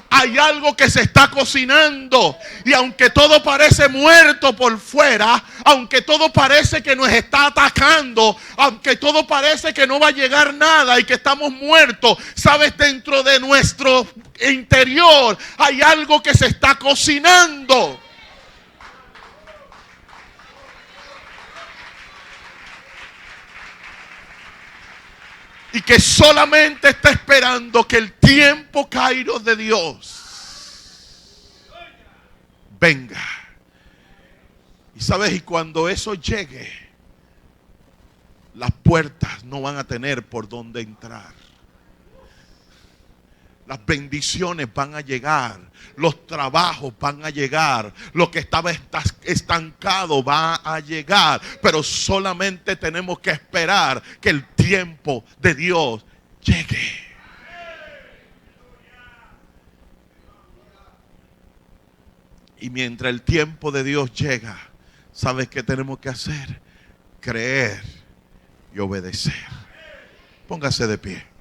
Hay algo que se está cocinando. Y aunque todo parece muerto por fuera, aunque todo parece que nos está atacando, aunque todo parece que no va a llegar nada y que estamos muertos, sabes, dentro de nuestro interior hay algo que se está cocinando. Y que solamente está esperando que el tiempo kairos de Dios venga. Y sabes, y cuando eso llegue, las puertas no van a tener por dónde entrar. Las bendiciones van a llegar, los trabajos van a llegar, lo que estaba estancado va a llegar, pero solamente tenemos que esperar que el tiempo de Dios llegue. Y mientras el tiempo de Dios llega, ¿sabes qué tenemos que hacer? Creer y obedecer. Póngase de pie.